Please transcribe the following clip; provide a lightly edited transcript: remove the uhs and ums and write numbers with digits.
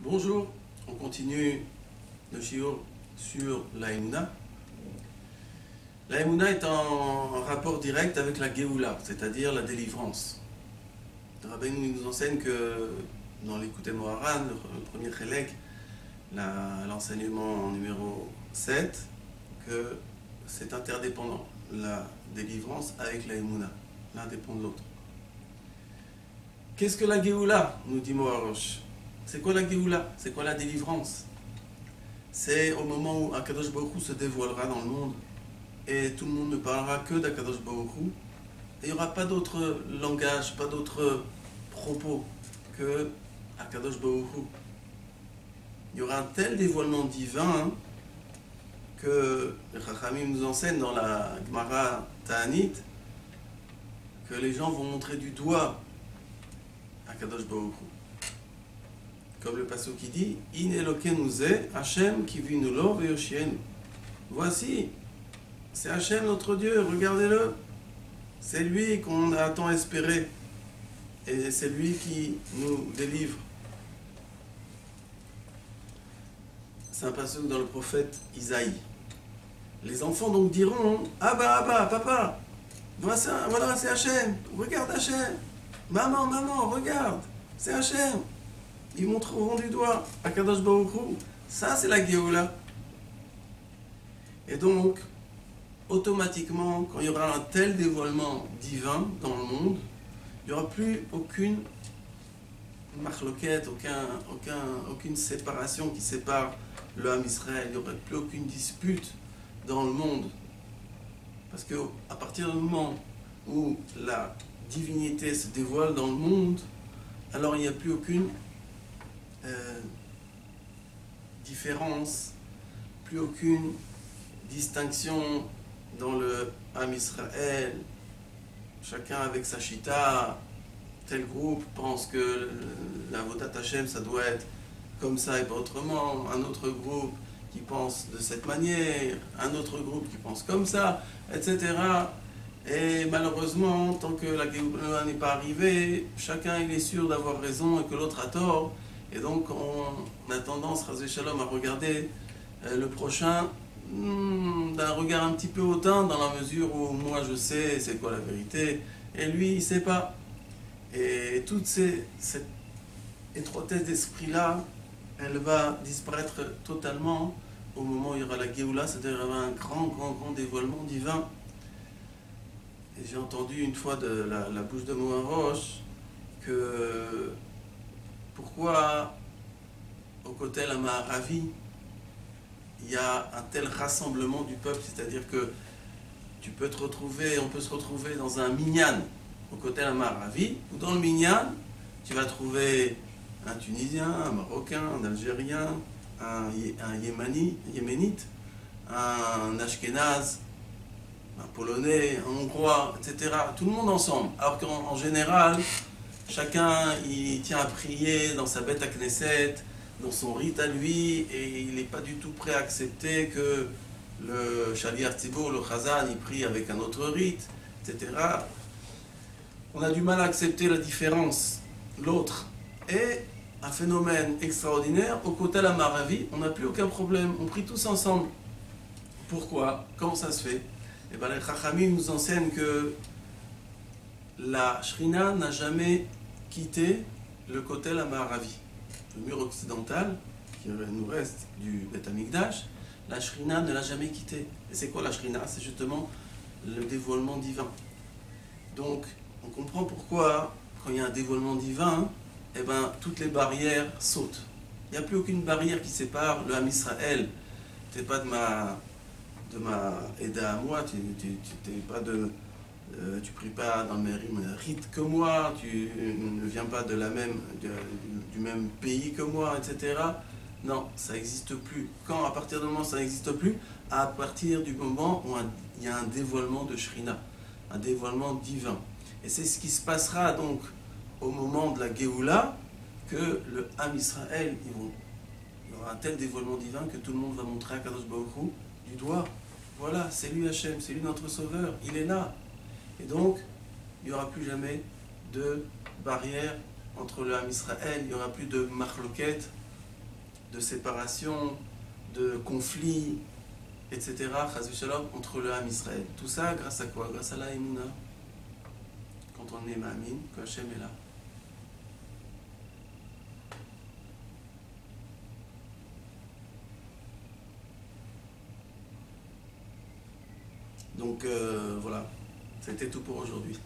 Bonjour, on continue le shiur sur la Emouna. La Emouna est en rapport direct avec la Géoula, c'est-à-dire la délivrance. Le Rabbeinu nous enseigne que dans l'Écoute Moharan, le premier Chélek, l'enseignement numéro 7, que c'est interdépendant, la délivrance avec la Emouna. L'un dépend de l'autre. Qu'est-ce que la Géoula, nous dit Moharosh? C'est quoi la Géoula? C'est quoi la délivrance? C'est au moment où Akadosh Baruch Hu se dévoilera dans le monde et tout le monde ne parlera que d'Akadosh Baruch Hu. Et il n'y aura pas d'autre langage, pas d'autre propos que Akadosh Baruch Hu. Il y aura un tel dévoilement divin que les Chachamim nous enseignent dans la Gemara Ta'anit que les gens vont montrer du doigt Akadosh Baruch Hu. Comme le passage qui dit In Elokenu ze Hashem kivinu lo veyoshienu. Voici, c'est Hashem notre Dieu, regardez-le. C'est lui qu'on a tant espéré. Et c'est lui qui nous délivre. C'est un passage dans le prophète Isaïe. Les enfants donc diront Abba, papa, voilà c'est Hashem, regarde Hashem. Maman, regarde, c'est Hashem. Ils montreront du doigt à Kadosh Baruch Hu. Ça, c'est la Géoula. Et donc, automatiquement, quand il y aura un tel dévoilement divin dans le monde, il n'y aura plus aucune marloquette, aucune séparation qui sépare le Ham Israël. Il n'y aurait plus aucune dispute dans le monde. Parce qu'à partir du moment où la divinité se dévoile dans le monde, alors il n'y a plus aucune différence, plus aucune distinction dans le Ham Israël, chacun avec sa chita. Tel groupe pense que la Vodat Hashem ça doit être comme ça et pas autrement, un autre groupe qui pense de cette manière, un autre groupe qui pense comme ça, etc. Et malheureusement, tant que la Géoula n'est pas arrivée, chacun il est sûr d'avoir raison et que l'autre a tort. Et donc on a tendance, Razé Shalom, à regarder le prochain d'un regard un petit peu hautain, dans la mesure où moi je sais c'est quoi la vérité, et lui il ne sait pas. Et toute cette étroitesse d'esprit-là, elle va disparaître totalement au moment où il y aura la Géoula, c'est-à-dire il y aura un grand dévoilement divin. Et j'ai entendu une fois de la bouche de Moharosh que pourquoi au Kotel Amaharavi il y a un tel rassemblement du peuple, c'est-à-dire que on peut se retrouver dans un minyan au Kotel Amaharavi, ou dans le minyan tu vas trouver un Tunisien, un Marocain, un Algérien, un Yéménite, un Ashkénaze, un Polonais, un Hongrois, etc. Tout le monde ensemble. Alors qu'en général, chacun il tient à prier dans sa bête à Knesset, dans son rite à lui, et il n'est pas du tout prêt à accepter que le Shaliach Tzibur, le Chazan, il prie avec un autre rite, etc. On a du mal à accepter la différence, l'autre. Et un phénomène extraordinaire, au Kotel Amaharavi, on n'a plus aucun problème, on prie tous ensemble. Pourquoi? Comment ça se fait? Eh bien, les Chachamim nous enseignent que la Shrina n'a jamais quitté le Kotel Amaharavi. Le mur occidental, qui nous reste du Beth Amikdash, la Shrina ne l'a jamais quitté. Et c'est quoi la Shrina? C'est justement le dévoilement divin. Donc, on comprend pourquoi, quand il y a un dévoilement divin, eh ben, toutes les barrières sautent. Il n'y a plus aucune barrière qui sépare le Ham Israël. Tu n'es pas de ma Eda à moi, tu pries pas dans le même rite que moi, tu ne viens pas du même pays que moi, etc. Non, ça n'existe plus. Quand, à partir du moment où ça n'existe plus? À partir du moment où il y a un dévoilement de Shrina, un dévoilement divin. Et c'est ce qui se passera donc au moment de la Géoula, que le Ham Israël, il y aura un tel dévoilement divin que tout le monde va montrer à Kadosh Baruch Hu du doigt. Voilà, c'est lui Hachem, c'est lui notre sauveur, il est là. Et donc, il n'y aura plus jamais de barrière entre le Ham Israël, il n'y aura plus de marloquette de séparation, de conflits, etc. entre le Ham Israël. Tout ça grâce à quoi? Grâce à la Emouna. Quand on est Ma'amin, que Hachem est là. Donc voilà, c'était tout pour aujourd'hui.